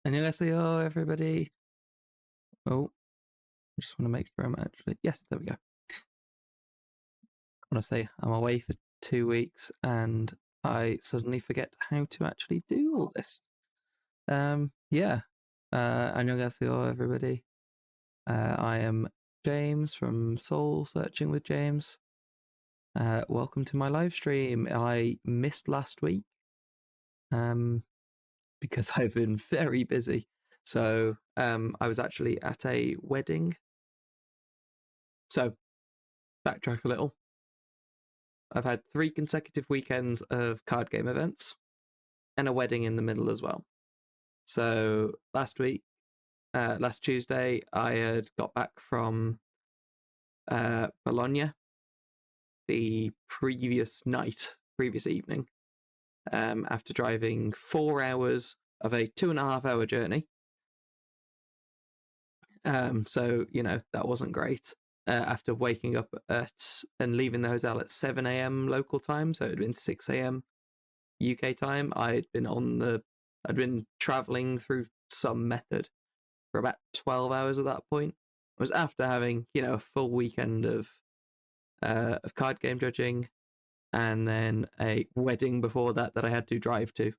Annyeong, everybody. Oh, I just want to make sure I'm actually. Yes, there we go. I want to say I'm away for 2 weeks and I suddenly forget how to actually do all this. Yeah. Annyeong, everybody. I am James from Soul Searching with James. Welcome to my live stream. I missed last week because I've been very busy. So I was actually at a wedding. So backtrack a little. I've had 3 consecutive weekends of card game events and a wedding in the middle as well. So last Tuesday, I had got back from Bologna the previous evening, after driving 4 hours of a 2.5-hour journey. So, that wasn't great. After waking up and leaving the hotel at 7 a.m. local time, so it had been 6 a.m. UK time. I'd been traveling through some method for about 12 hours at that point. It was after having, a full weekend of card game judging, and then a wedding before that I had to drive to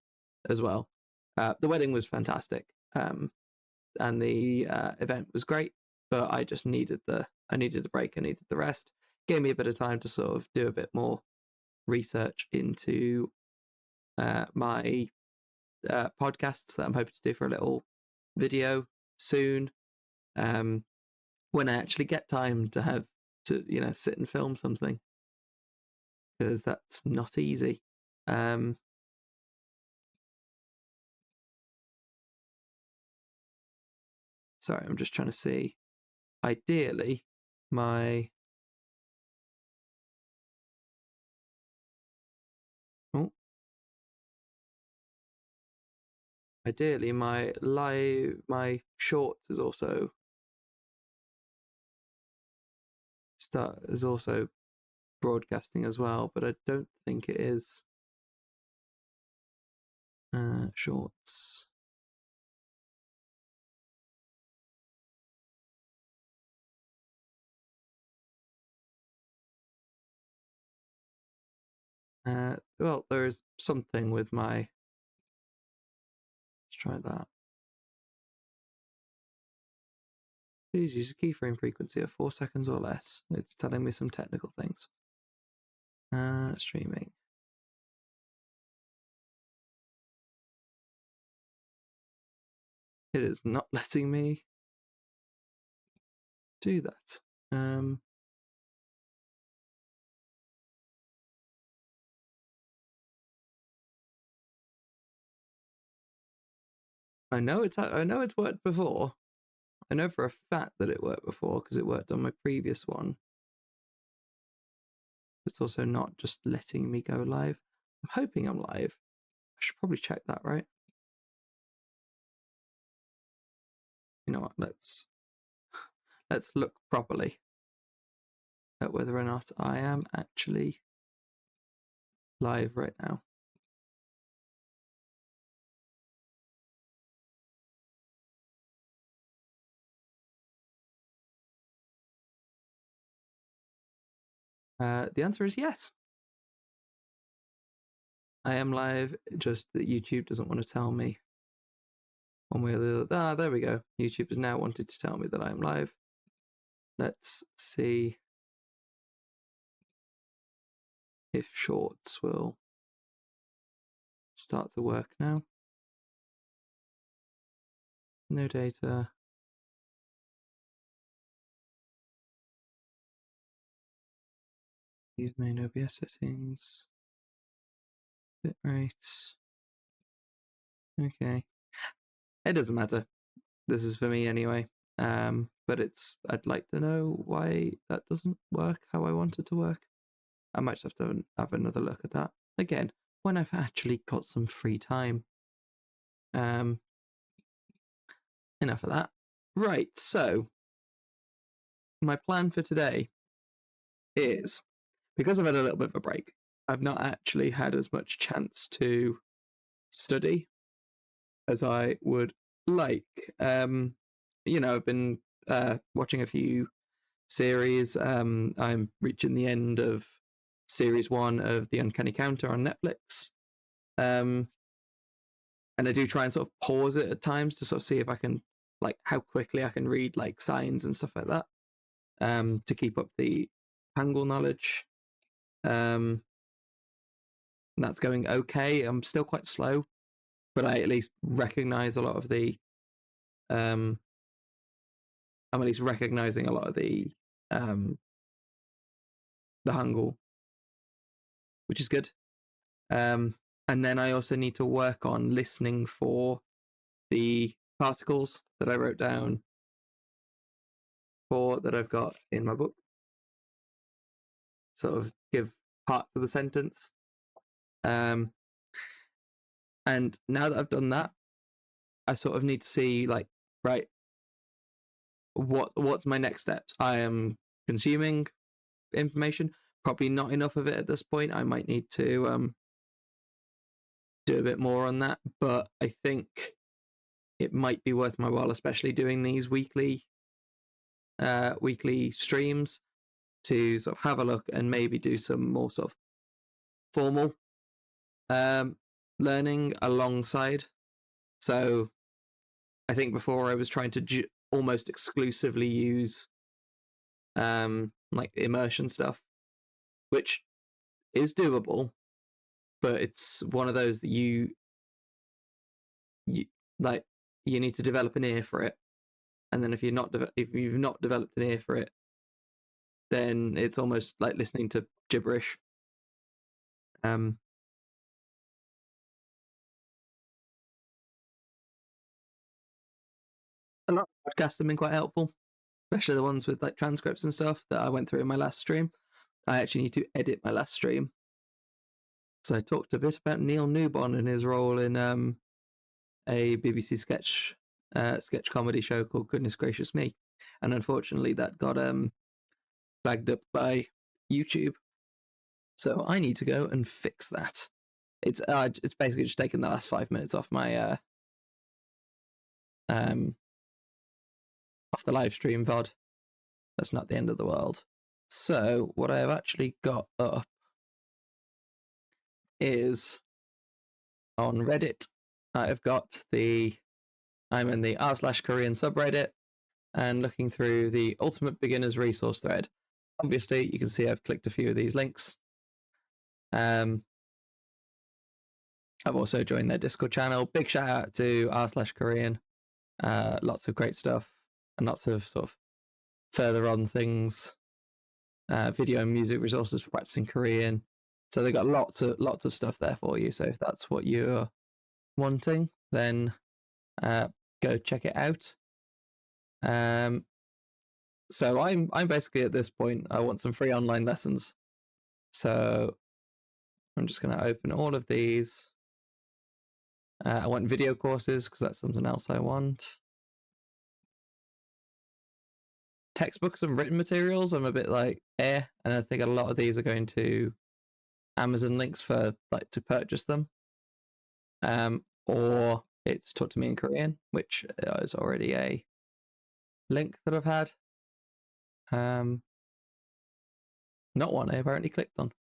as well. The wedding was fantastic, and the event was great, but I just needed the break. I needed the rest. Gave me a bit of time to sort of do a bit more research into my podcasts that I'm hoping to do for a little video soon. When I actually get time to have to, sit and film something, because that's not easy. Sorry, I'm just trying to see. Ideally, my my shorts is also broadcasting as well, but I don't think it is. Shorts. Well, there is something with my. Let's try that. Please use a keyframe frequency of 4 seconds or less. It's telling me some technical things. Streaming. It is not letting me do that. I know it's worked before. I know for a fact that it worked before because it worked on my previous one. It's also not just letting me go live. I'm hoping I'm live. I should probably check that, right? You know what? Let's look properly at whether or not I am actually live right now. The answer is yes. I am live, just that YouTube doesn't want to tell me one way or the other. There we go. YouTube has now wanted to tell me that I am live. Let's see if shorts will start to work now. No data. Use main OBS settings. Bitrate. Okay. It doesn't matter. This is for me anyway. But I'd like to know why that doesn't work how I want it to work. I might have to have another look at that again when I've actually got some free time. Enough of that. Right, so my plan for today is, because I've had a little bit of a break, I've not actually had as much chance to study as I would like, I've been watching a few series. I'm reaching the end of series 1 of The Uncanny Counter on Netflix. And I do try and sort of pause it at times to sort of see if I can, like, how quickly I can read like signs and stuff like that, to keep up the Hangul knowledge. And that's going okay. I'm still quite slow, but I at least recognize a lot of the I'm at least recognizing a lot of the Hangul, which is good. And then I also need to work on listening for the particles that I wrote down for that I've got in my book. Sort of give parts of the sentence. And now that I've done that, I sort of need to see, like, right, what's my next steps? I am consuming information, probably not enough of it at this point. I might need to do a bit more on that, but I think it might be worth my while, especially doing these weekly streams, to sort of have a look and maybe do some more sort of formal learning alongside. So I think before I was trying to almost exclusively use like immersion stuff, which is doable, but it's one of those that you like, you need to develop an ear for it, and then if you've not developed an ear for it, then it's almost like listening to gibberish. A lot of podcasts have been quite helpful, especially the ones with like transcripts and stuff that I went through in my last stream. I actually need to edit my last stream, so I talked a bit about Neil Newbon and his role in a BBC sketch comedy show called Goodness Gracious Me, and unfortunately that got flagged up by YouTube, so I need to go and fix that. It's basically just taken the last 5 minutes off my off the live stream VOD. That's not the end of the world. So what I have actually got up is on Reddit. I've got I'm in the r/Korean subreddit and looking through the Ultimate Beginner's Resource thread. Obviously, you can see I've clicked a few of these links. I've also joined their Discord channel. Big shout out to r/Korean. Lots of great stuff and lots of sort of further on things, video and music resources for practicing Korean. So they've got lots of stuff there for you. So if that's what you're wanting, then go check it out. So I'm basically at this point, I want some free online lessons. So I'm just going to open all of these. I want video courses because that's something else I want. Textbooks and written materials, I'm a bit like, and I think a lot of these are going to Amazon links for like to purchase them. Or it's Taught to Me in Korean, which is already a link that I've had. Not one I apparently clicked on.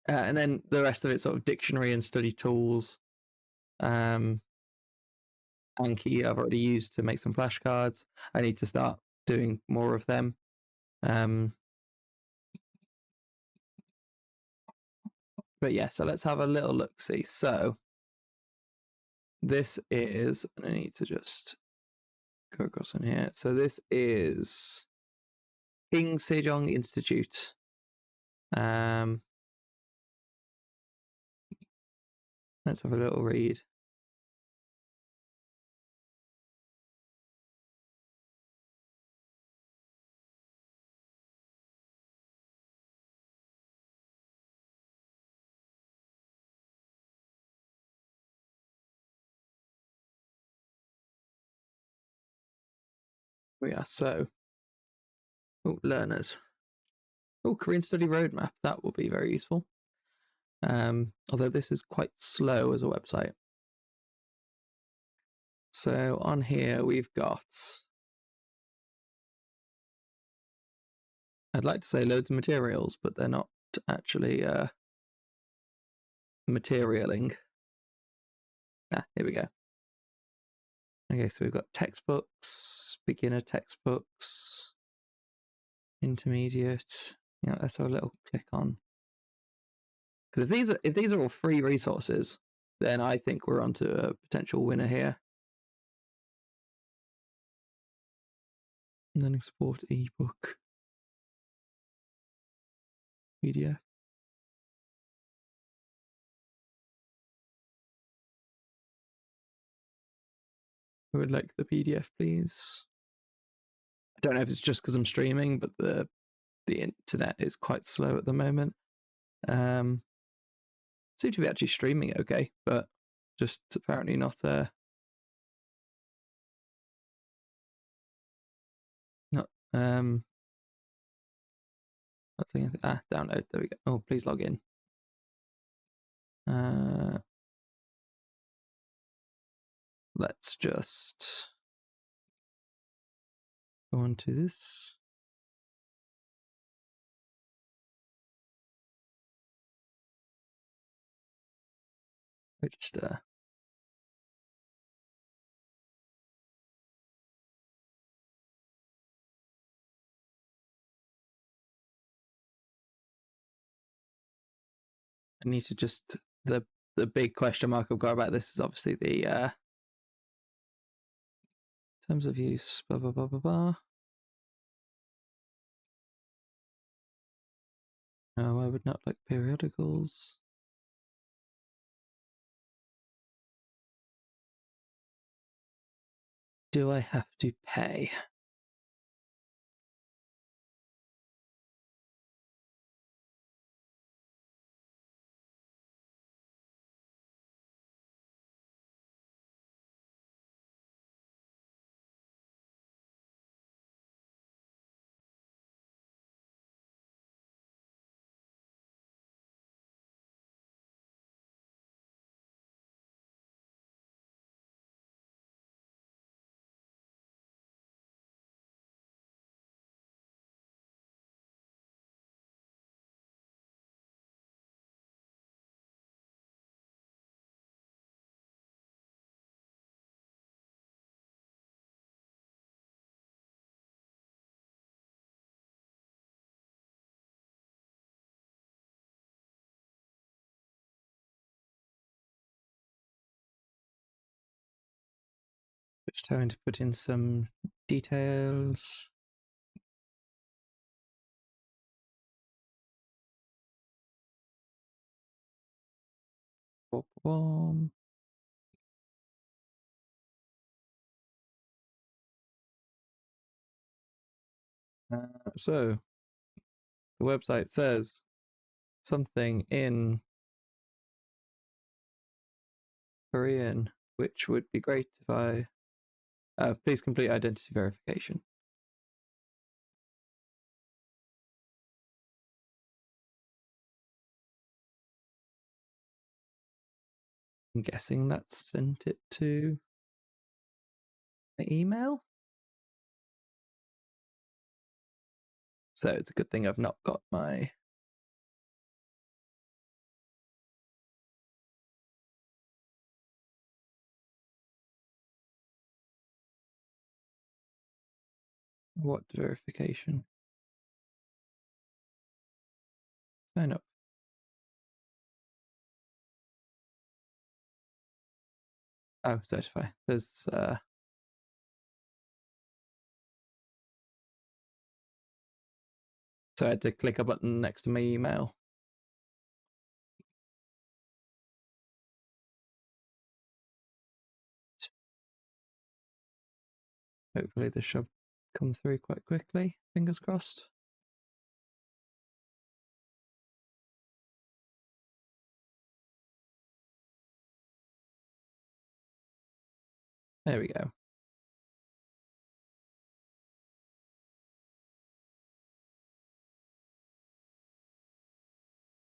And then the rest of it, sort of dictionary and study tools. Anki I've already used to make some flashcards. I need to start doing more of them. But yeah, so let's have a little look-see. So this is, and I need to just go across in here. So this is King Sejong Institute. Let's have a little read. We are so. Oh, learners. Oh, Korean Study Roadmap. That will be very useful. Although this is quite slow as a website. So on here we've got, I'd like to say loads of materials, but they're not actually materialing. Here we go. Okay, so we've got textbooks, beginner textbooks, intermediate. Yeah, let's have a little click on. Because if these are all free resources, then I think we're onto a potential winner here. Learning support ebook, PDF. I would like the PDF, please. I don't know if it's just because I'm streaming, but the internet is quite slow at the moment. Seem to be actually streaming okay, but just apparently not not saying anything. Download. There we go. Oh, please log in. Let's just go on to this. Register. I need to just the big question mark I've got about this is obviously the terms of use. Blah blah blah blah blah. No, I would not like periodicals. Do I have to pay? Just having to put in some details. So the website says something in Korean, which would be great if I. Please complete identity verification. I'm guessing that sent it to my email. So it's a good thing I've not got my. What verification? Sign up. Oh, certify. There's so I had to click a button next to my email. Hopefully this should come through quite quickly. Fingers crossed. There we go.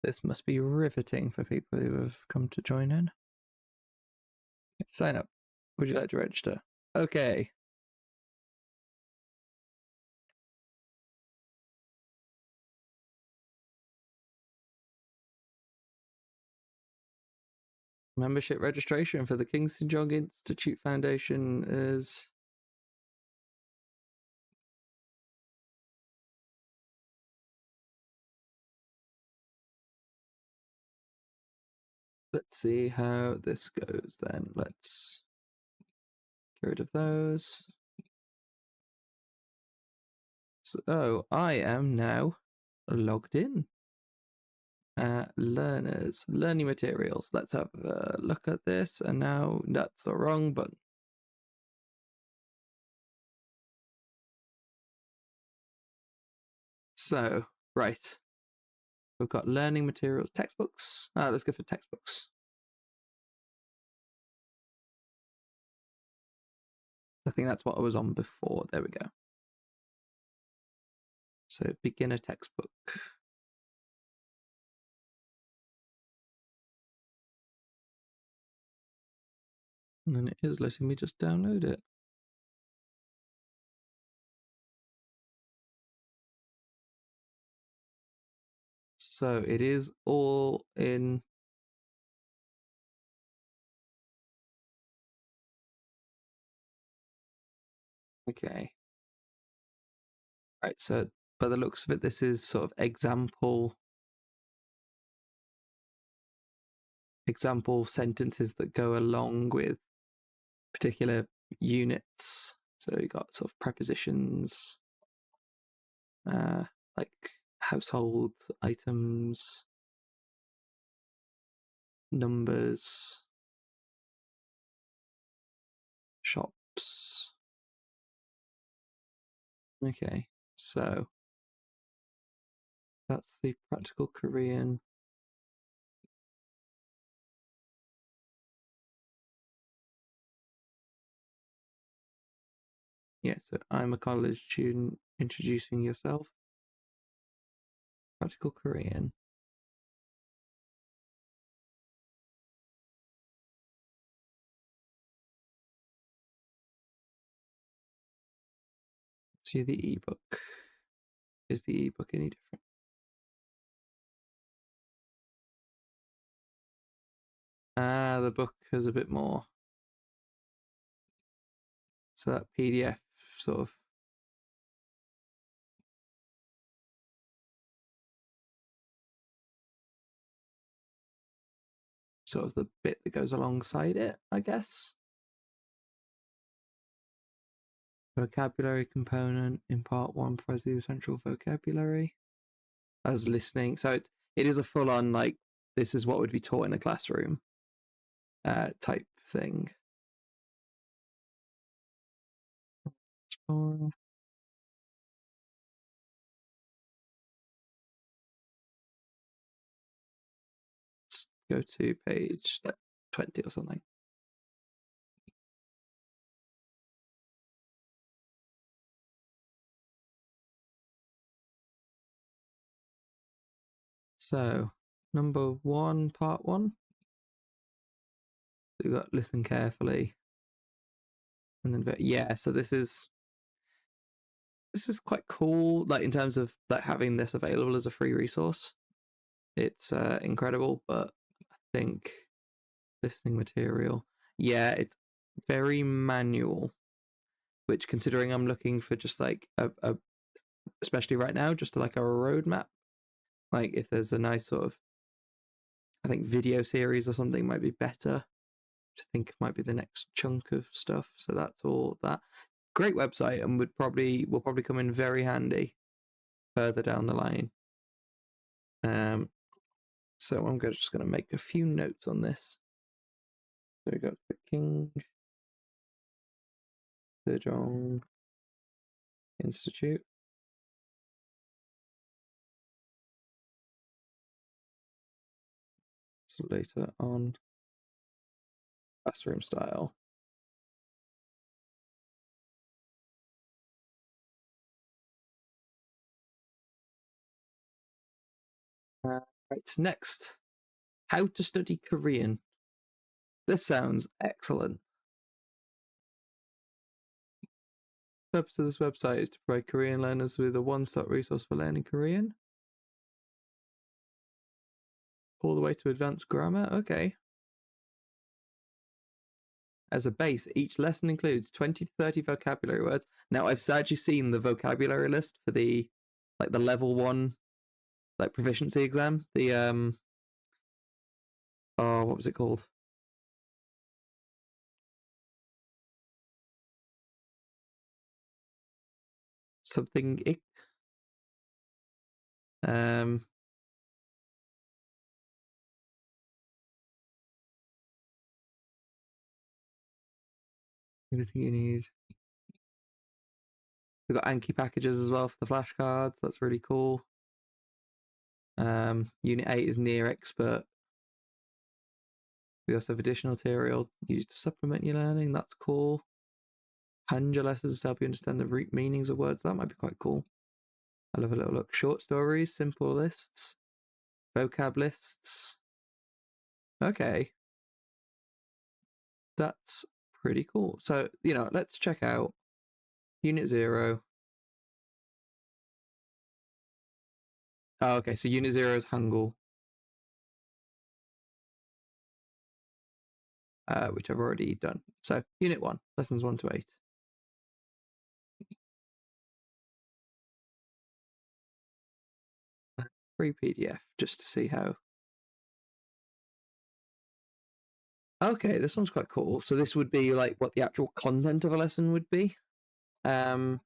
This must be riveting for people who have come to join in. Sign up. Would you like to register? Okay. Membership registration for the Kingston Institute Foundation is. Let's see how this goes then. Let's get rid of those. So I am now logged in. Learners, learning materials. Let's have a look at this. And now that's the wrong button. So, right. We've got learning materials, textbooks. Let's go for textbooks. I think that's what I was on before. There we go. So, beginner textbook. And then it is letting me just download it. So it is all in. Okay. Right. So by the looks of it, this is sort of example sentences that go along with particular units. So you got sort of prepositions, like household items, numbers, shops. Okay, so that's the practical Korean. Yeah, so I'm a college student. Introducing yourself. Practical Korean. See the ebook. Is the ebook any different? The book has a bit more. So that PDF sort of. Sort of the bit that goes alongside it, I guess. Vocabulary component in part one provides the essential vocabulary. As listening, so it is a full on like this is what would be taught in a classroom type thing. Let's go to page 20 or something. So, number one, part one. So we've got listen carefully. And then, yeah, so this is quite cool, like in terms of like having this available as a free resource. It's incredible, but I think listening material, yeah, it's very manual, which considering I'm looking for just like a especially right now, just like a roadmap. Like if there's a nice sort of, I think video series or something might be better. Which I think might be the next chunk of stuff. So that's all that. Great website and will probably come in very handy further down the line. So I'm just going to make a few notes on this. So we got the King Sejong Institute. So later on, classroom style. Right, next, how to study Korean. This sounds excellent. purpose of this website is to provide Korean learners with a one-stop resource for learning Korean. All the way to advanced grammar. Okay. As a base, each lesson includes 20 to 30 vocabulary words. Now, I've actually seen the vocabulary list for the level 1 proficiency exam. The what was it called? Something ick. Everything you need. We've got Anki packages as well for the flashcards. That's really cool. Unit 8 is near expert. We also have additional material used to supplement your learning. That's cool. Hanja lessons to help you understand the root meanings of words. That might be quite cool. I'll have a little look. Short stories, simple lists, vocab lists. Okay. That's pretty cool. So, let's check out Unit 0. Oh, okay, so Unit 0 is Hangul. Which I've already done. So, Unit 1, Lessons 1 to 8. Free PDF, just to see how. Okay, this one's quite cool. So this would be like what the actual content of a lesson would be. You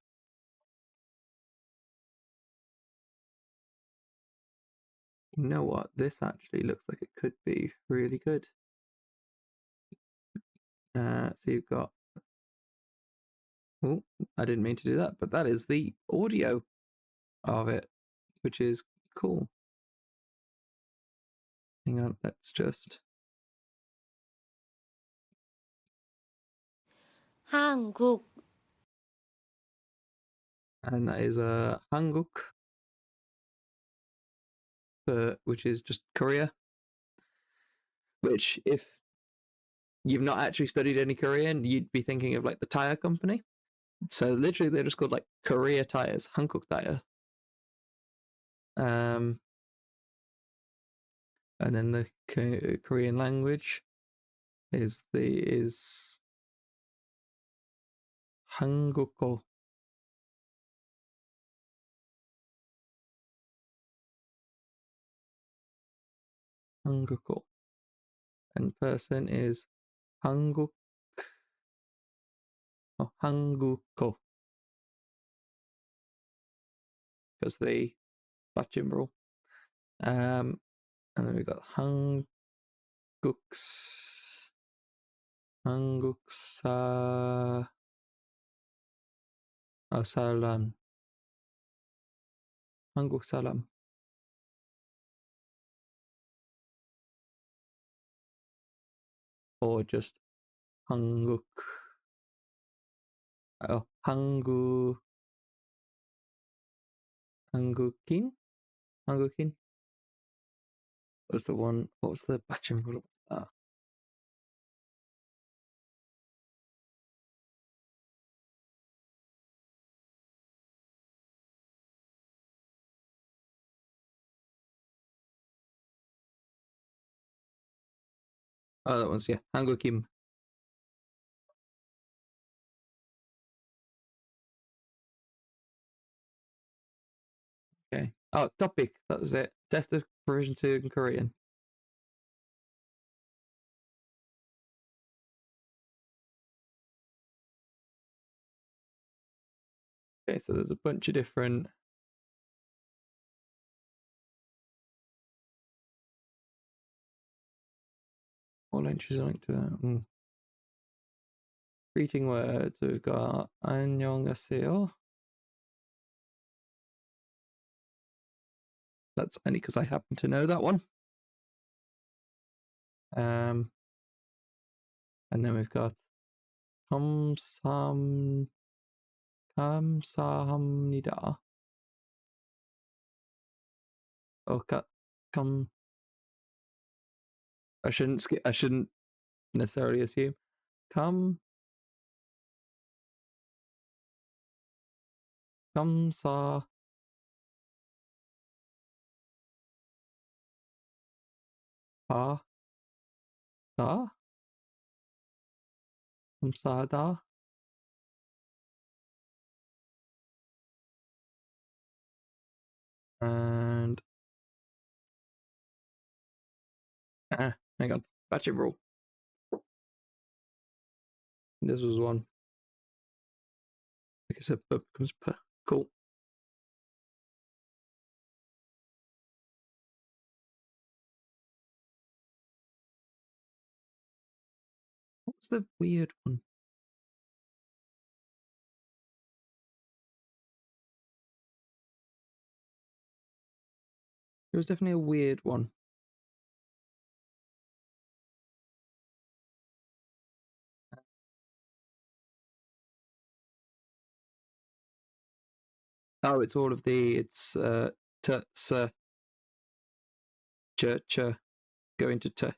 know what? This actually looks like it could be really good. So you've got. Oh, I didn't mean to do that, but that is the audio of it, which is cool. Hang on, let's just. 한국. And that is Hanguk, which is just Korea. Which, if you've not actually studied any Korean, you'd be thinking of like the tire company. So literally, they're just called like Korea tires, Hankook tire. And then the Korean language is Hanguko. Hanguko. And person is Hanguk. Oh, Hanguko. Because the Bachim rule. And then we've got Hanguksa. Oh, Salam. Hanguk Salam. Or just Hanguk. Oh, Hangukin? Hangukin? What was the Bachim rule? Oh, that one's, yeah, Hangukim. Okay. Oh, topic. That was it. Test of proficiency in Korean. Okay, so there's a bunch of different. All entries are linked to that. Greeting words. We've got Annyeong. That's only because I happen to know that one. And then we've got 감사합니다. Okay, I shouldn't necessarily assume. 감사. 아, 다? 감사하다. And hang on. Batch it rule. This was one. Like I said, B becomes P. Cool. What's the weird one? It was definitely a weird one. Oh, it's all of the t, s, ch, ch, going to t,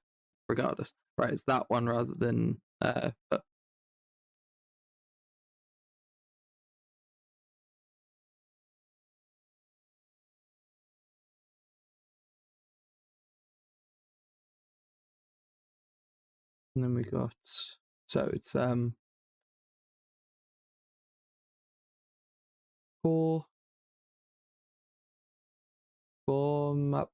regardless. Right, it's that one rather than but. And then we got, so it's four, map,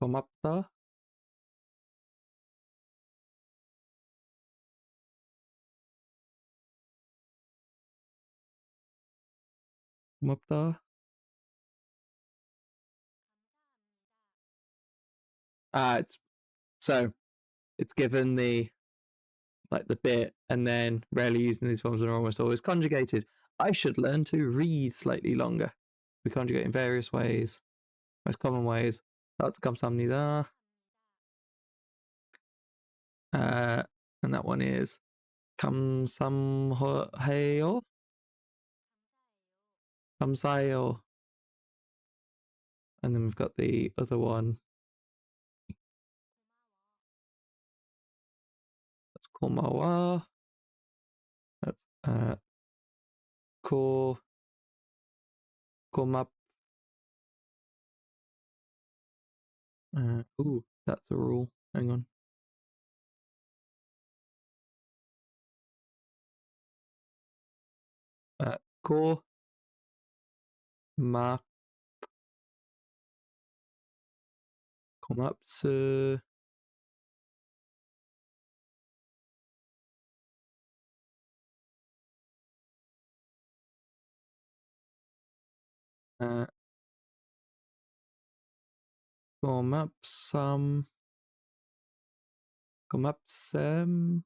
mapta, mapta. It's so it's given the like the bit, and then rarely used in these forms and are almost always conjugated. I should learn to read slightly longer. We conjugate in various ways, most common ways. That's 감사합니다. And that one is 감사해요. 감사해요. And then we've got the other one. That's 고마워. That's 고 고맙. Ooh, that's a rule. Hang on. Ko ma komapsu komapsam komapsem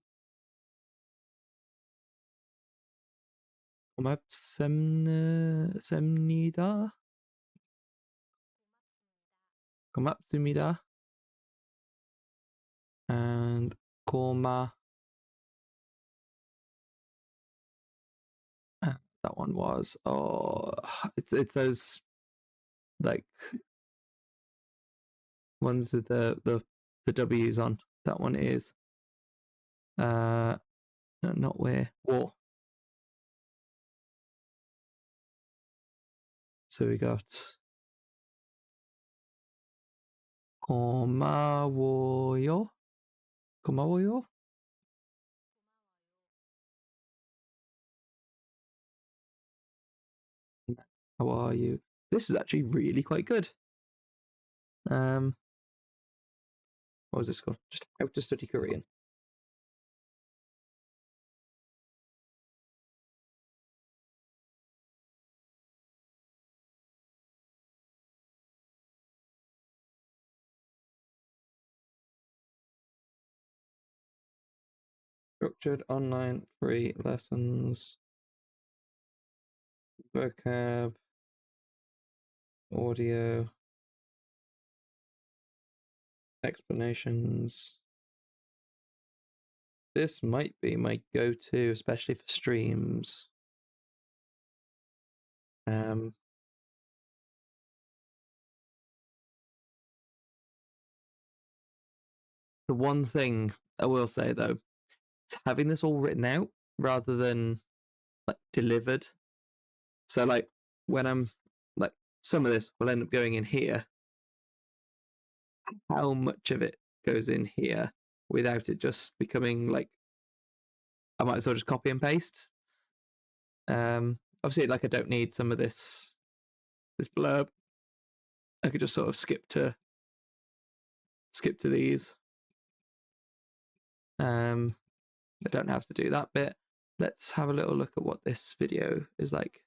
komapsemnida komapsumida and koma. That one was it's those like ones with the W's on. That one is no, not where war. So we got 고마워요. 고마워요. How are you? This is actually really quite good. What was this called? Just how to study Korean. Structured online free lessons. Vocab. Audio. Explanations. This might be my go-to, especially for streams. The one thing I will say though, having this all written out rather than like delivered. So like when I'm like some of this will end up going in here. How much of it goes in here without it just becoming like I might as well just copy and paste. Obviously, like I don't need some of this blurb. I could just sort of skip to these. I don't have to do that bit. Let's have a little look at what this video is like.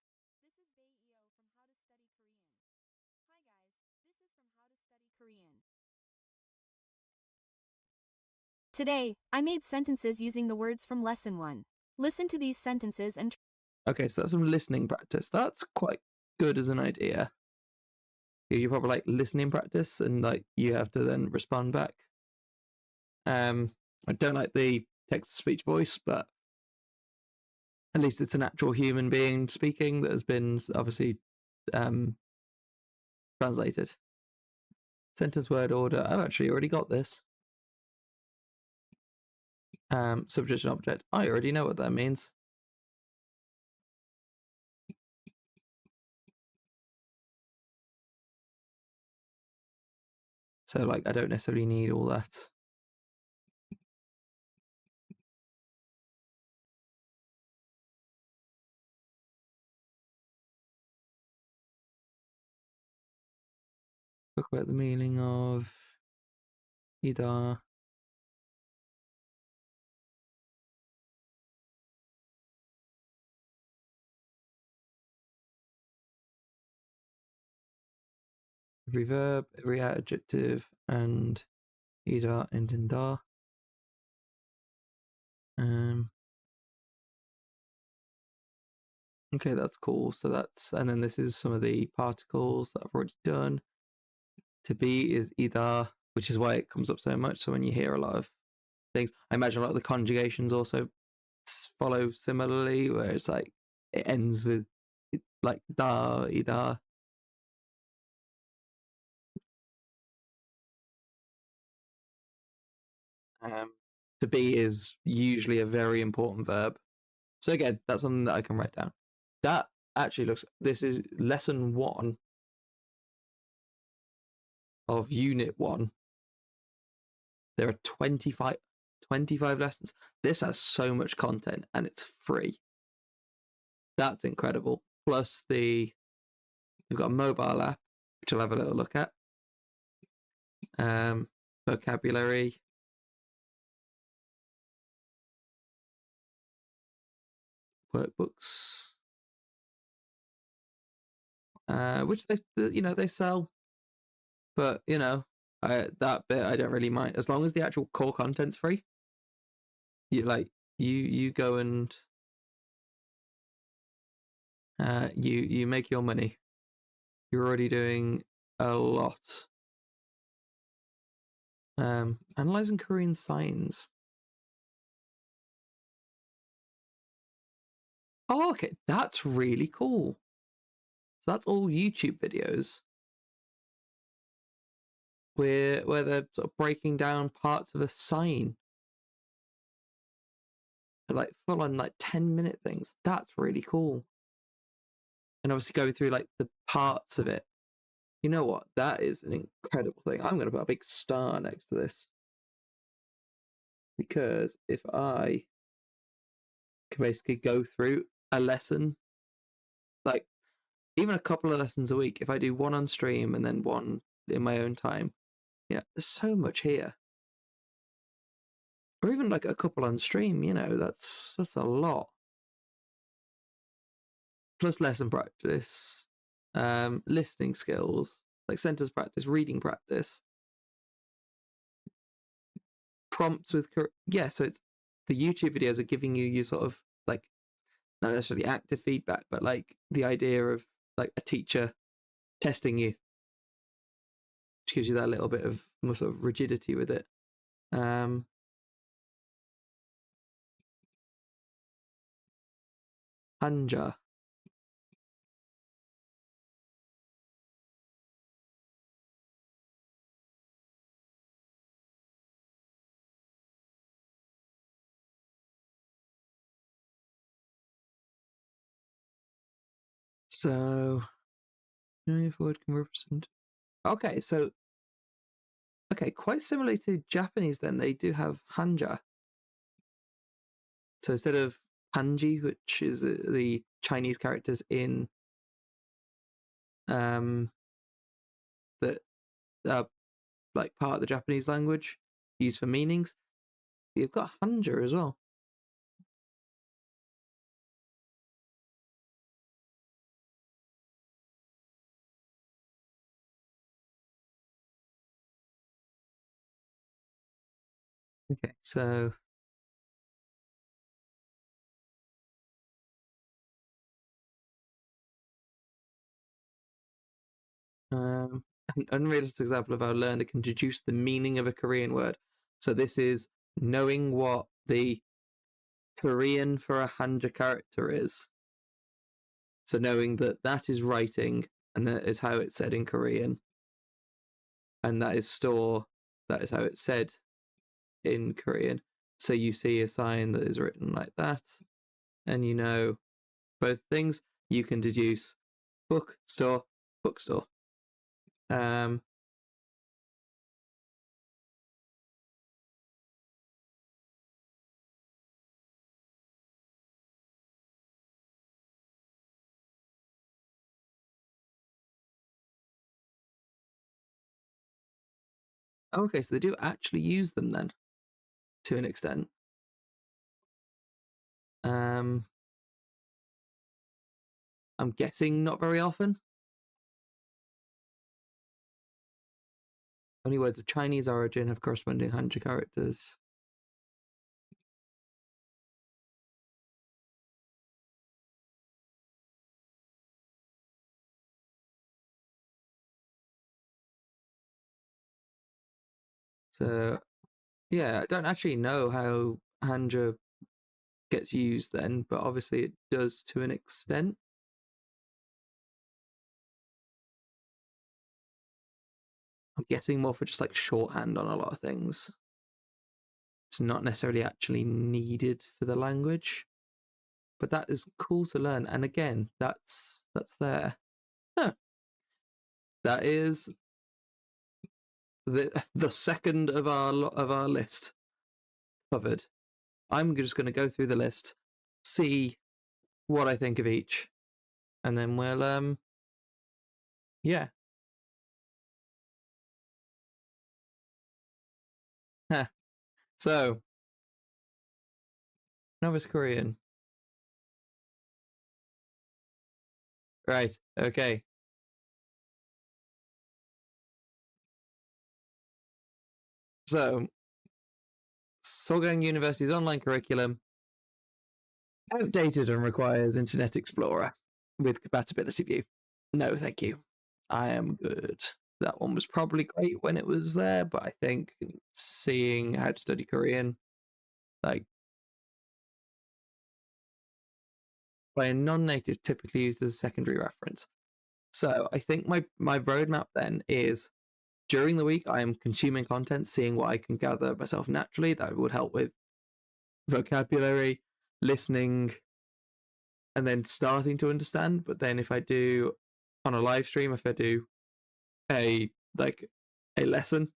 Today, I made sentences using the words from lesson 1. Listen to these sentences and Okay, so that's some listening practice. That's quite good as an idea. You probably like listening practice and like you have to then respond back. I don't like the text to speech voice, but at least it's an actual human being speaking that has been obviously translated. Sentence word order. I've actually already got this. Subject and object. I already know what that means. So like I don't necessarily need all that. Talk about the meaning of Ida. Every verb, every adjective, and Ida and in da. Okay, that's cool. So that's, and then this is some of the particles that I've already done. To be is Ida, which is why it comes up so much. So when you hear a lot of things, I imagine a lot of the conjugations also follow similarly, where it's like it ends with like da, Ida. To be is usually a very important verb. So again, that's something that I can write down. That actually looks, this is lesson 1 of unit 1. There are 25 lessons. This has so much content and it's free. That's incredible. Plus we've got a mobile app, which I'll have a little look at. Vocabulary. Workbooks. Which they sell. But, that bit I don't really mind. As long as the actual core content's free. You go and you make your money. You're already doing a lot. Analyzing Korean signs. Oh, okay, that's really cool. So that's all YouTube videos where they're sort of breaking down parts of a sign. Like full on like 10-minute things. That's really cool. And obviously going through like the parts of it. You know what? That is an incredible thing. I'm going to put a big star next to this. Because if I can basically go through a lesson, like even a couple of lessons a week, if I do one on stream and then one in my own time, there's so much here. Or even like a couple on stream, that's a lot. Plus lesson practice, listening skills, like sentence practice, reading practice, prompts with so it's the YouTube videos are giving you sort of like not necessarily active feedback, but like the idea of like a teacher testing you, which gives you that little bit of more sort of rigidity with it. Hanja. So, going forward can represent. Okay, so quite similarly to Japanese, then they do have hanja. So instead of kanji, which is the Chinese characters in that are like part of the Japanese language used for meanings, you've got hanja as well. Okay, so an unrealistic example of how a learner can deduce the meaning of a Korean word. So this is knowing what the Korean for a hanja character is. So knowing that that is writing and that is how it's said in Korean, and that is store, that is how it's said in Korean. So you see a sign that is written like that, and you know both things. You can deduce bookstore, bookstore. Okay, so they do actually use them then, to an extent. I'm guessing not very often. Only words of Chinese origin have corresponding hanja characters. So yeah, I don't actually know how hanja gets used then, but obviously it does to an extent. I'm guessing more for just like shorthand on a lot of things. It's not necessarily actually needed for the language, but that is cool to learn. And again, that's there. Huh. That is the second of our list covered. I'm just going to go through the list, see what I think of each, and then we'll yeah. Huh. So novice Korean. Right. Okay. So Sogang University's online curriculum outdated and requires Internet Explorer with compatibility view. No, thank you. I am good. That one was probably great when it was there, but I think seeing how to study Korean, like by a non-native, typically used as a secondary reference. So I think my roadmap then is during the week I am consuming content, seeing what I can gather myself naturally. That would help with vocabulary, listening, and then starting to understand. But then if I do on a live stream, if I do a like a lesson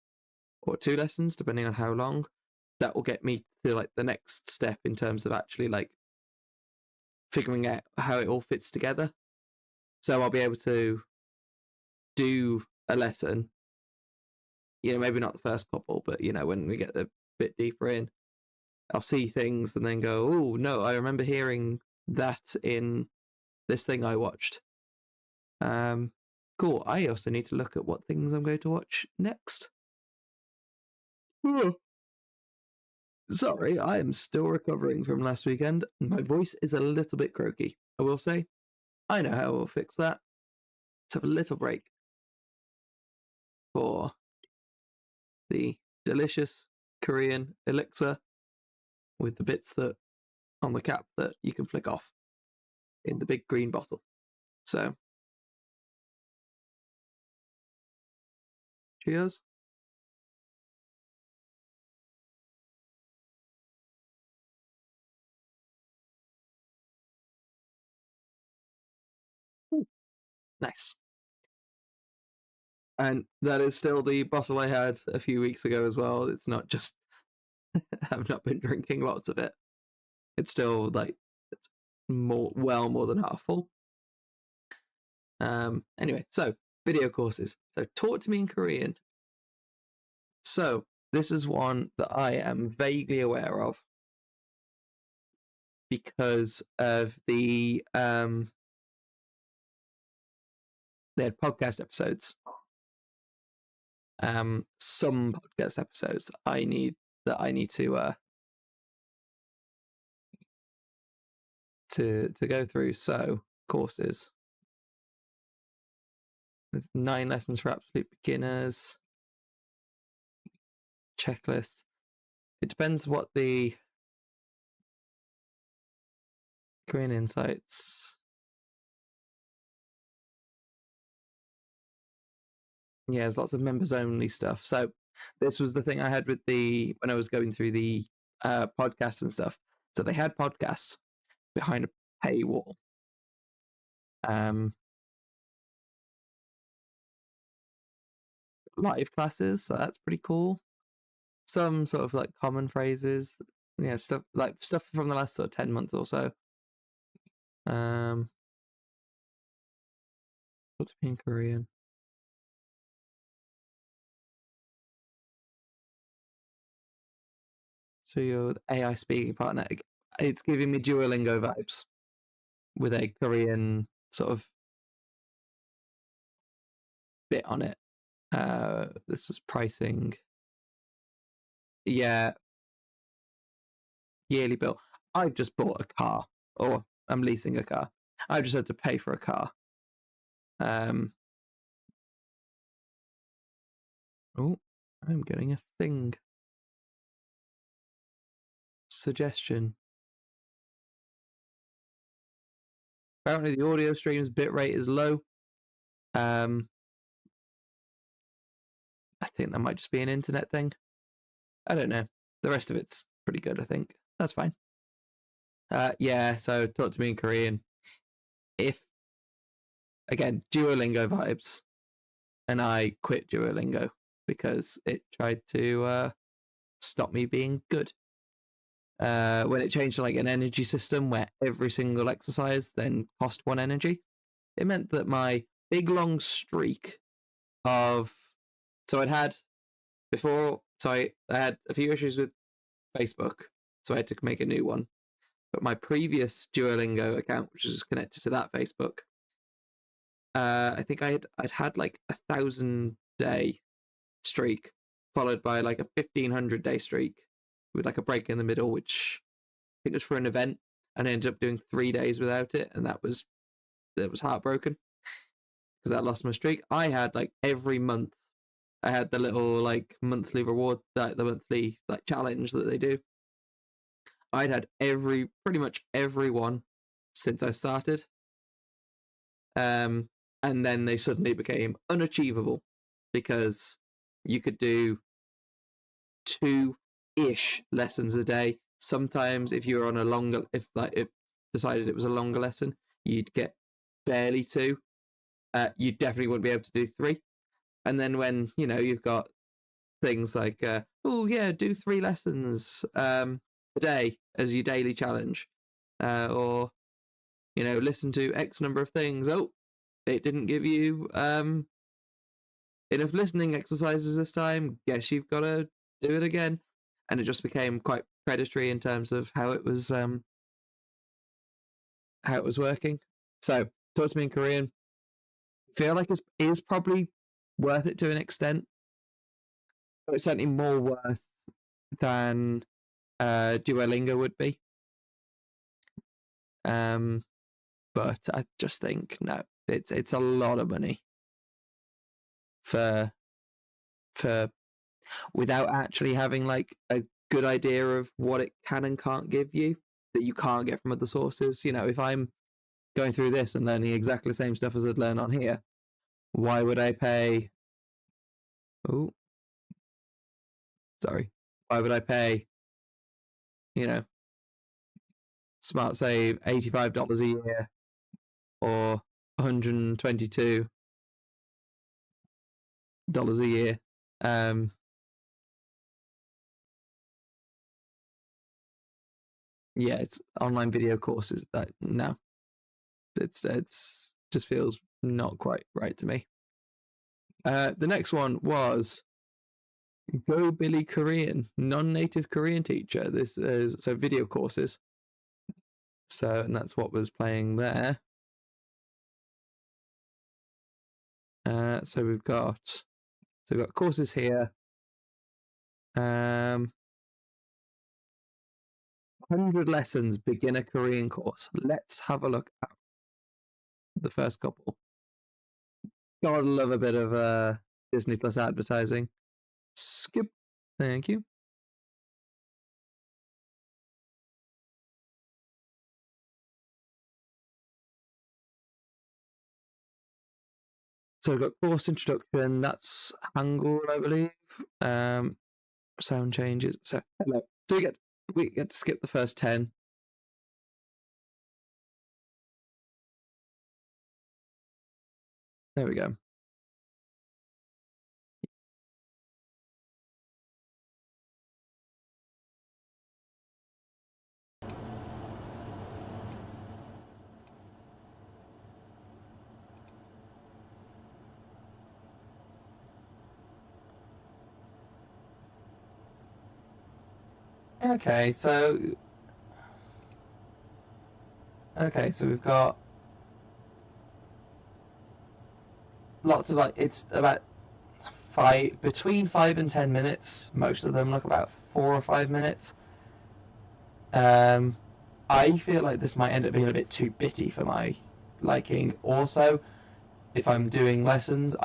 or two lessons, depending on how long, that will get me to like the next step in terms of actually like figuring out how it all fits together. So I'll be able to do a lesson, maybe not the first couple, but when we get a bit deeper in, I'll see things and then go, oh no, I remember hearing that in this thing I watched. Cool. I also need to look at what things I'm going to watch next. Sorry, I am still recovering from last weekend. My voice is a little bit croaky, I will say. I know how we'll fix that. Let's have a little break for the delicious Korean elixir with the bits that on the cap that you can flick off in the big green bottle. So, cheers. Nice. And that is still the bottle I had a few weeks ago as well. It's not just I've not been drinking lots of it. It's still like it's more than half full. Anyway, so video courses. So talk to me in Korean. So this is one that I am vaguely aware of because of they had podcast episodes. Some podcast episodes I need to go through. So courses. There's 9 lessons for absolute beginners. Checklist. It depends what the Korean Insights. Yeah, there's lots of members only stuff. So this was the thing I had with when I was going through the podcasts and stuff. So they had podcasts behind a paywall. Live classes, so that's pretty cool. Some sort of like common phrases, stuff from the last sort of 10 months or so. What's me in Korean? So your AI speaking partner, it's giving me Duolingo vibes with a Korean sort of bit on it. This was pricing. Yeah. Yearly bill. I've just bought a car, or I'm leasing a car. I've just had to pay for a car. Oh, I'm getting a thing. Suggestion. Apparently the audio stream's bitrate is low. I think that might just be an internet thing. I don't know. The rest of it's pretty good, I think. That's fine. Yeah, so talk to me in Korean. Again, Duolingo vibes. And I quit Duolingo because it tried to stop me being good. When it changed to like an energy system where every single exercise then cost 1 energy, it meant that my big long streak of I had a few issues with Facebook, so I had to make a new one. But my previous Duolingo account, which was connected to that Facebook, I think I'd had like 1,000-day streak, followed by like a 1,500-day streak with like a break in the middle, which I think was for an event, and I ended up doing 3 days without it, and that was heartbroken because that lost my streak. I had like every month, I had the little like monthly reward, the monthly like challenge that they do. I'd had pretty much every one since I started. And then they suddenly became unachievable because you could do 2-ish lessons a day. Sometimes if you were on if it decided it was a longer lesson, you'd get barely 2. You definitely wouldn't be able to do 3. And then when, you've got things like, do 3 lessons a day as your daily challenge, or, listen to X number of things. Oh, it didn't give you enough listening exercises this time. Guess you've got to do it again. And it just became quite predatory in terms of how it was working. So, talk to me in Korean. Feel like it is probably worth it to an extent, but it's certainly more worth than Duolingo would be. But I just think no, it's a lot of money for without actually having like a good idea of what it can and can't give you that you can't get from other sources. If I'm going through this and learning exactly the same stuff as I'd learn on here, why would I pay? Oh, sorry. Why would I pay? Smart Save $85 a year, or $122 a year. Yeah, it's online video courses. No, it's just feels not quite right to me. The next one was Go Billy Korean, non-native Korean teacher. This is so video courses. So, and that's what was playing there. So we've got courses here. 100 lessons beginner Korean course. Let's have a look at the first couple. Gotta love a bit of Disney Plus advertising. Skip. Thank you. So we've got course introduction. That's Hangul, I believe. Sound changes. So hello. So we get to skip the first 10. There we go. Okay, so we've got lots of it's about between 5 and 10 minutes. Most of them look about 4 or 5 minutes. I feel like this might end up being a bit too bitty for my liking. Also, if I'm doing lessons,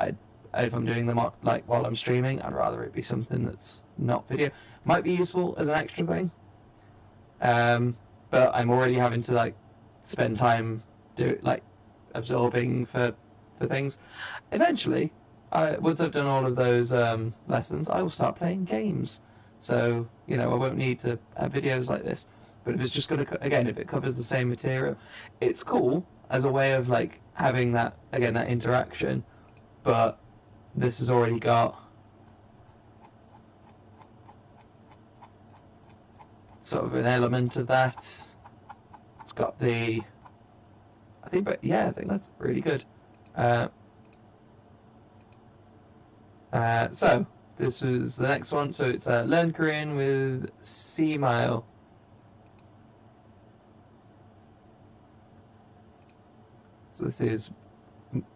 if I'm doing them while I'm streaming, I'd rather it be something that's not video. Might be useful as an extra thing. But I'm already having to spend time absorbing for things. Eventually, once I've done all of those lessons, I will start playing games. So I won't need to have videos like this. But if it's just going to, again, if it covers the same material, it's cool as a way of having that interaction. But this has already got sort of an element of that. It's got I think that's really good. So this was the next one. So it's Learn Korean with C-Mile. So this is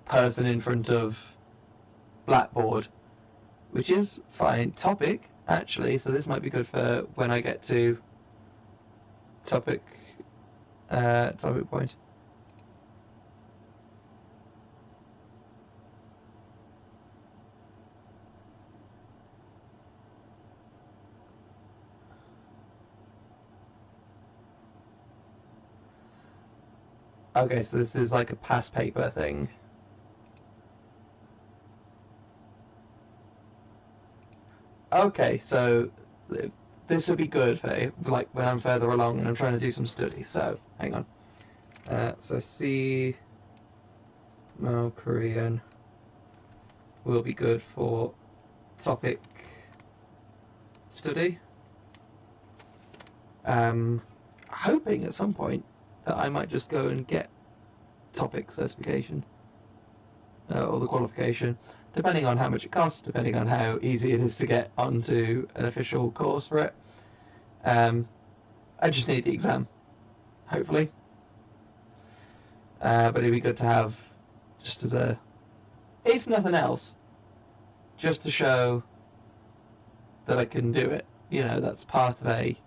person in front of Blackboard, which is fine. Topic, actually, so this might be good for when I get to topic point. Okay, so this is like a past paper thing. Okay, so this would be good for when I'm further along and I'm trying to do some study. So hang on. So Korean will be good for topic study. Hoping at some point that I might just go and get topic certification or the qualification, depending on how much it costs, depending on how easy it is to get onto an official course for it. I just need the exam, hopefully. But it'd be good to have just as if nothing else, just to show that I can do it. That's part of a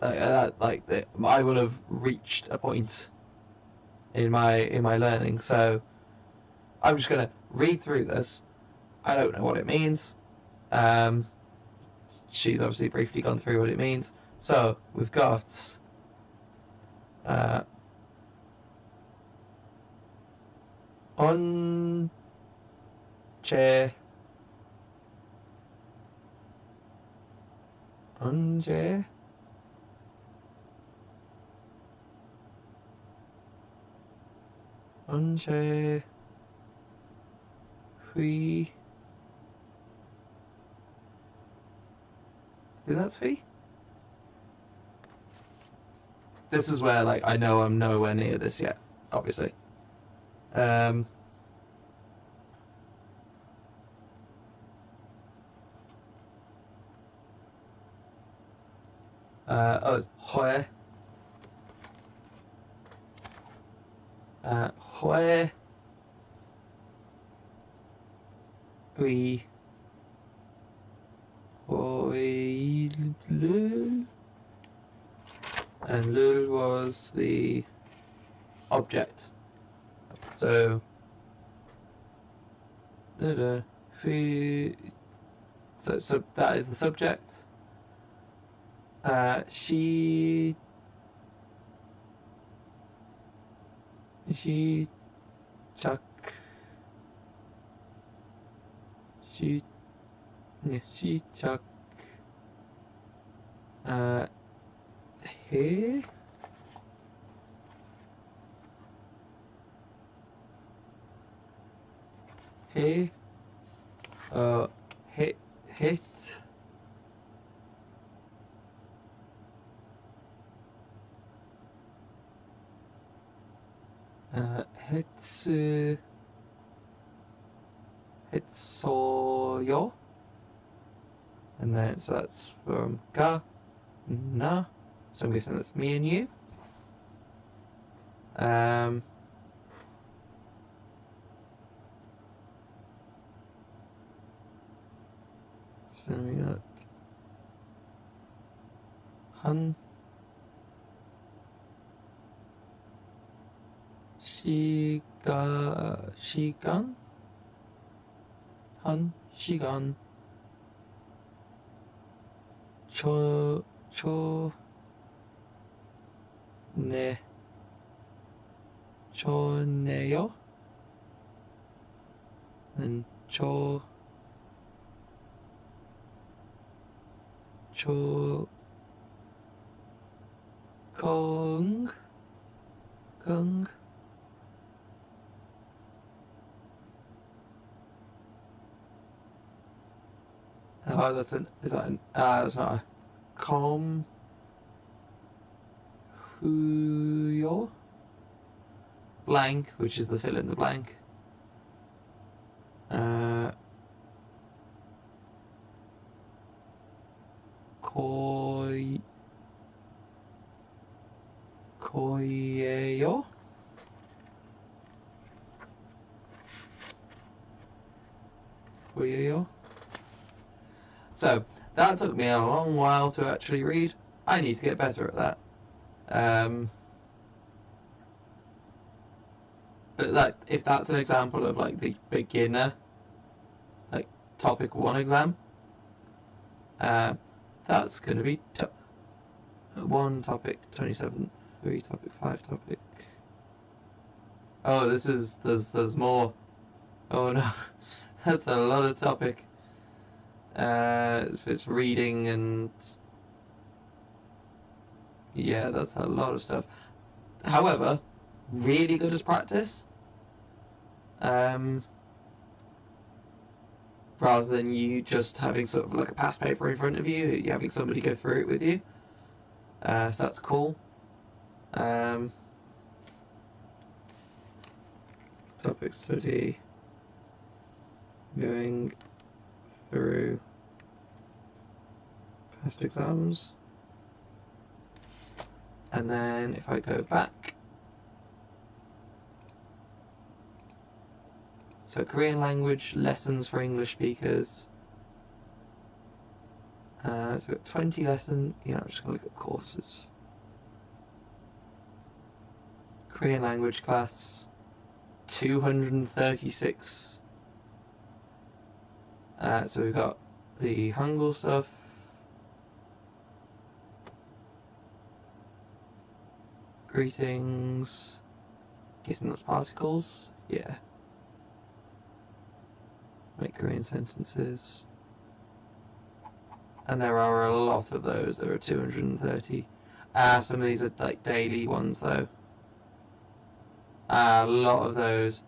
I will have reached a point in my learning. So I'm just gonna read through this. I don't know what it means. She's obviously briefly gone through what it means. So we've got on chair 언제 휘 I think that's 휘? This is where, like, I know I'm nowhere near this yet, obviously. It's Hue. Hue. We. Hoi. Lul. And Lul was the object. So. So that is the subject. She chuck she chuck he he hit hitsu hitsoyo, and then so that's from ga na, so I'm guessing that's me and you. So we got han 시간 한 시간 전에요. 경 Oh, that's that's not a com huyo blank, which is the fill in the blank. Koyeyo. So that took me a long while to actually read. I need to get better at that. But like, if that's an example of like the beginner, like topic 1 exam, that's going to be 1 topic, 27th, 3 topic, 5 topic. Oh, there's more. Oh no, that's a lot of topic. It's reading and yeah, that's a lot of stuff. However, really good as practice. Rather than you just having sort of like a past paper in front of you, you having somebody go through it with you. So that's cool. Topic study. Going through past exams. And then if I go back, so Korean language lessons for English speakers. So we've got 20 lessons. I'm just going to look at courses. Korean language class, 236. So we've got the Hangul stuff. Greetings. Guessing that's particles. Yeah. Make Korean sentences. And there are a lot of those. There are 230. Some of these are like daily ones though. A lot of those,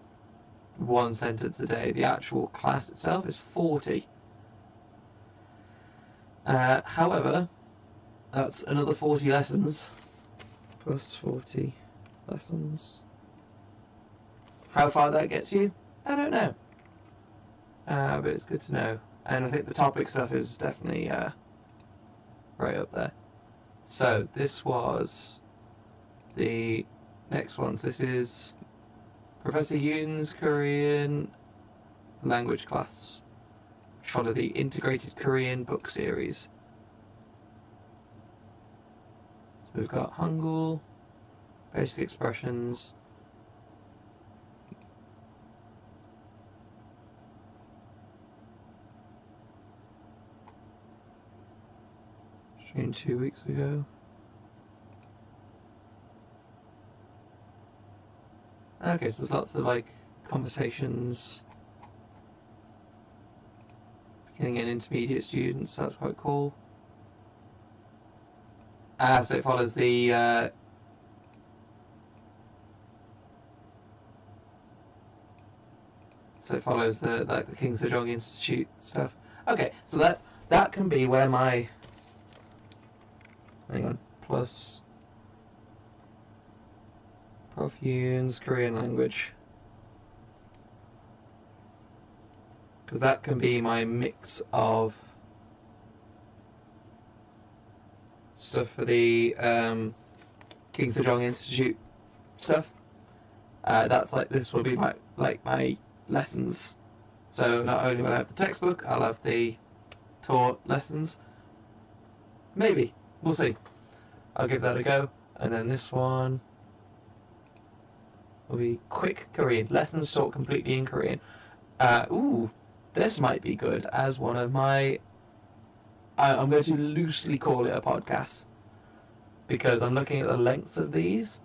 one sentence a day. The actual class itself is 40. However, that's another 40 lessons. Plus 40 lessons. How far that gets you, I don't know. But it's good to know. And I think the topic stuff is definitely right up there. So this was the next one. So this is Professor Yoon's Korean language class, which follow the integrated Korean book series. So we've got Hangul, basic expressions, trained 2 weeks ago. Okay, so there's lots of like conversations, beginning and intermediate students. That's quite cool. So it follows the the King Sejong Institute stuff. Okay, so that can be where my hang on plus Prof Yoon's Korean language, because that can be my mix of stuff for the King Sejong Institute stuff. That's like, this will be my lessons. So not only will I have the textbook, I'll have the taught lessons. Maybe, we'll see. I'll give that a go. And then this one will be quick Korean lessons taught completely in Korean. Ooh, this might be good as one of my. I'm going to loosely call it a podcast, because I'm looking at the lengths of these.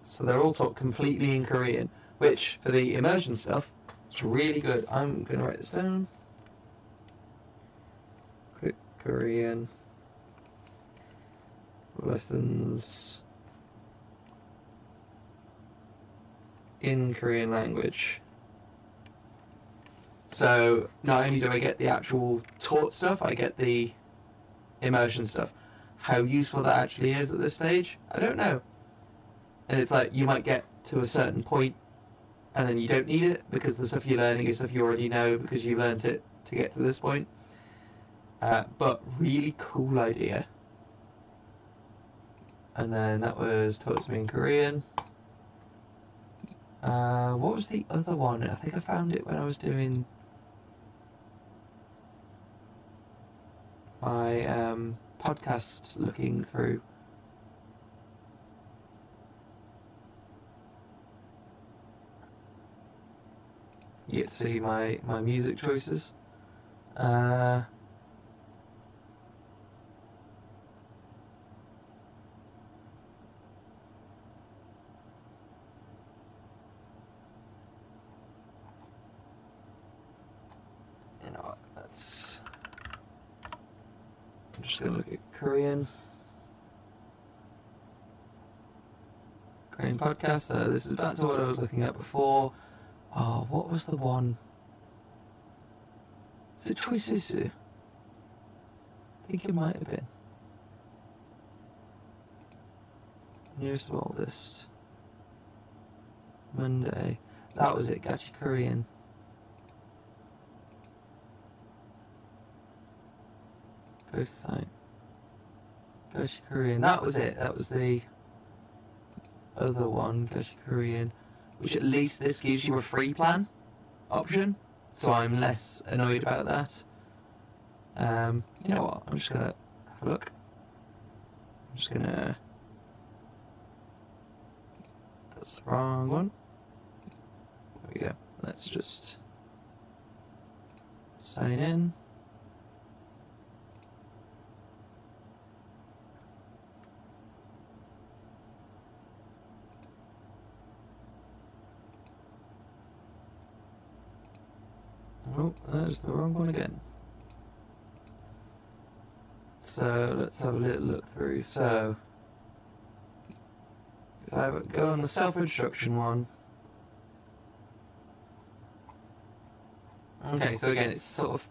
So they're all taught completely in Korean, which for the immersion stuff, it's really good. I'm going to write this down. Quick Korean lessons in Korean language. So not only do I get the actual taught stuff, I get the immersion stuff. How useful that actually is at this stage, I don't know. And it's like, you might get to a certain point and then you don't need it, because the stuff you're learning is stuff you already know because you learned it to get to this point. But really cool idea. And then that was taught to me in Korean. What was the other one? I think I found it when I was doing my podcast, looking through. You get to see my music choices. You know what, I'm just going to look at Korean podcast. This is back to what I was looking at before. Oh, what was the one? Is it Choices? I think it might have been. Nearest to oldest. Monday. That was it, Gachi Korean. Ghost Sign. Gachi Korean. That was it. That was the other one, Gachi Korean. Which at least this gives you a free plan option, so I'm less annoyed about that. You know what, I'm just gonna have a look. I'm just gonna... That's the wrong one. There we go. Let's just sign in. Oh, that's the wrong one again. So let's have a little look through. So if I go on the self-instruction one. Okay, so again, it's sort of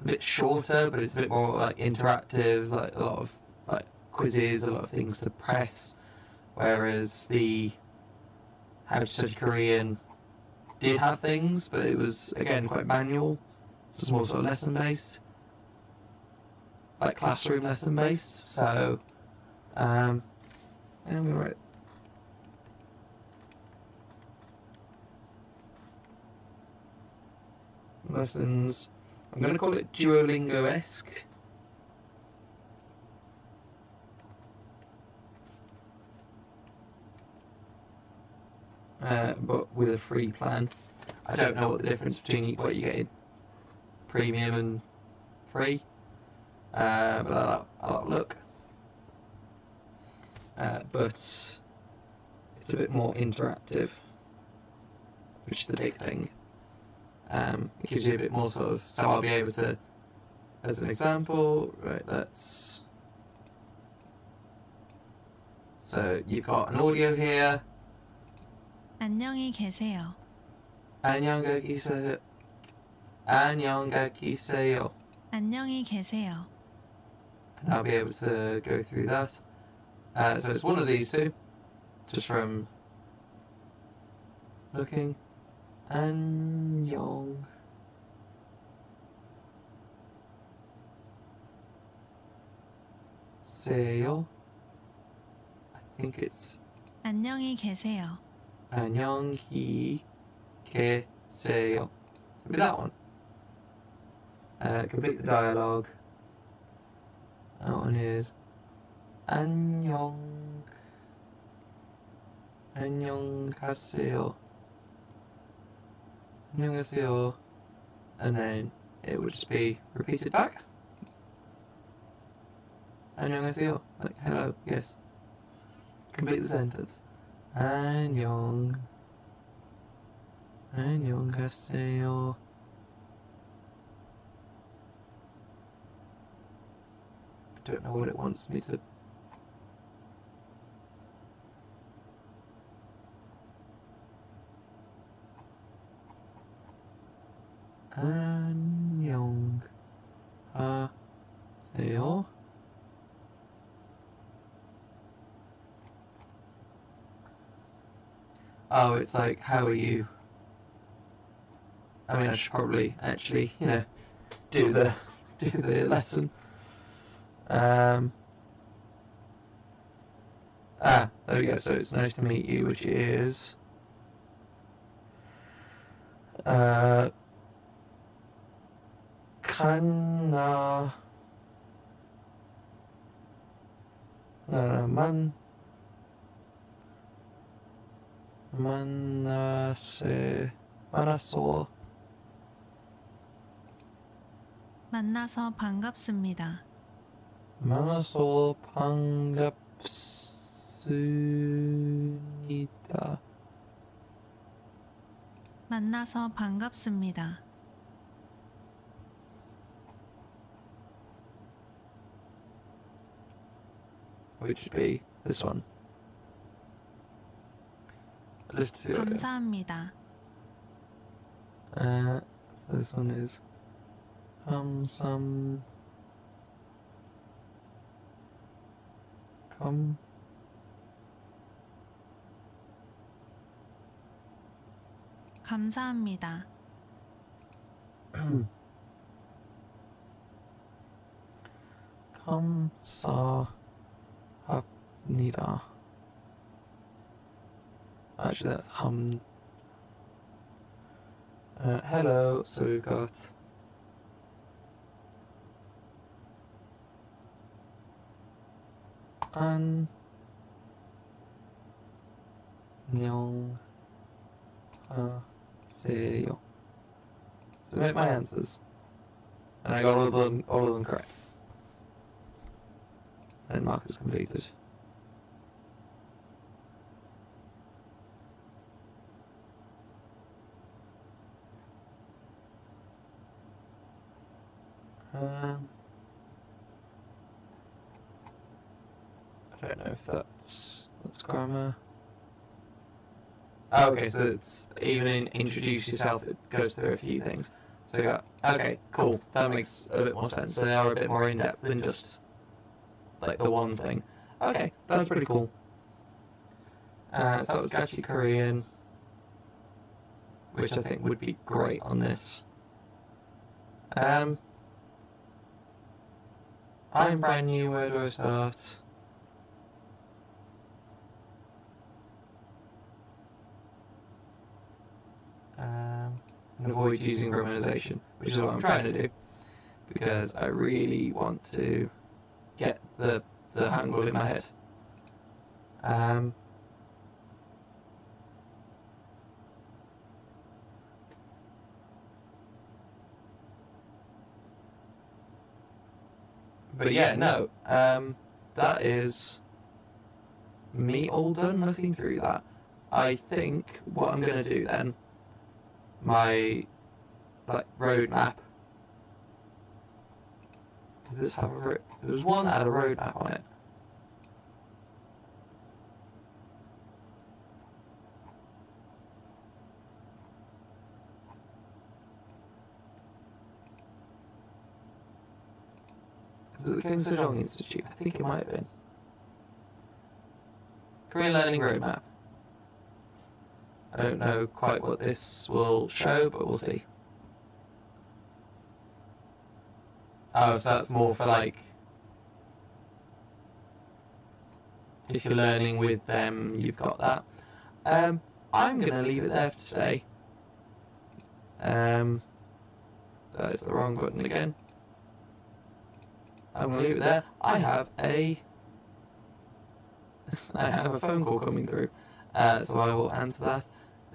a bit shorter, but it's a bit more like interactive, like a lot of like quizzes, a lot of things to press. Whereas the How to Study Korean did have things, but it was again quite manual. So it's more sort of lesson based, like classroom lesson based. So, and we write lessons. I'm going to call it Duolingo-esque. But with a free plan. I don't know what the difference between what you get in premium and free, but I'll look. But it's a bit more interactive, which is the big thing. It gives you a bit more sort of, so I'll be able to, as an example, right, so you've got an audio here. 안녕히 계세요. 안녕히 계세요. 안녕히 계세요. 안녕히 계세요. And I'll be able to go through that. So it's one of these two, just from looking. 안녕. 세요. I think it's 안녕히 계세요. 안녕히 계세요. So be that one. Complete the dialogue. That one is 안녕. 안녕하세요. 안녕하세요. And then it would just be repeated back. 안녕하세요. Like hello, yes. Complete the sentence. 안녕. 안녕하세요. I don't know what it wants me to. 안녕하세요. Oh, it's like, how are you? I mean, I should probably actually, do the lesson. There we go. So it's nice to meet you, which is 칸나 나만 만나서 만나서 반갑습니다. 만나서 반갑습니다. 만나서 반갑습니다. Which would be this one. Let's do it. 감사합니다. So this one is come 감사합니다. 감사합니다. Actually, that's hello. So we've got 안녕하세요. So make my answers, and I got all of them correct. And mark is completed. I don't know if that's grammar. Oh, okay, so it's even in introduce yourself, it goes through a few things. So you got, okay, cool, that makes a bit more sense. So they are a bit more in depth than just like the one thing. Okay, that's pretty cool. So that was Gachi Korean, which I think would be great on this. I'm brand new, where do I start? And avoid using romanization, which is what I'm trying to do, because I really want to get the Hangul in my head. But yeah, no, that is me all done looking through that. I think what I'm going to do then, my roadmap. Did this have there was one that had a roadmap on it. Is it the King Sejong Institute? I think it might have been. Korean Learning Roadmap. I don't know quite what this will show, but we'll see. Oh, so that's more for like if you're learning with them, you've got that. I'm gonna leave it there for today. That is the wrong button again. I'm gonna leave it there. I have a phone call coming through, so I will answer that.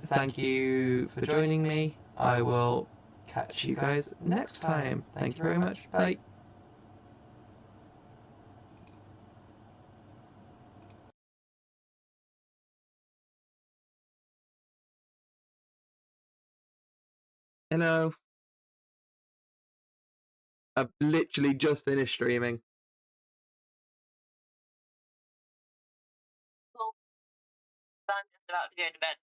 Thank you for joining me. I will catch you guys next time. Thank you very much. Bye. Hello. I've literally just finished streaming. I'm just about to go to bed.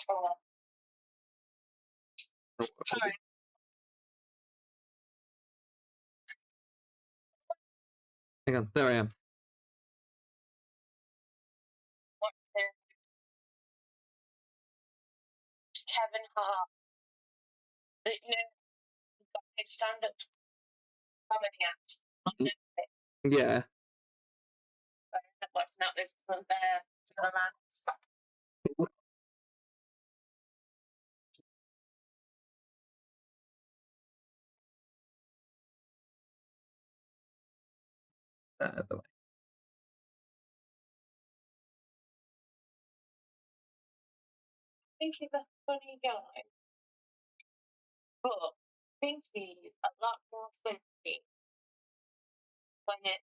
Oh, sorry. Hang on, there I am. What is Kevin Hart? You know, he's got his stand-up comedy act on Netflix. Yeah. So I'm watching that this month there to relax. The way. I think he's a funny guy, but I think he's a lot more funny when it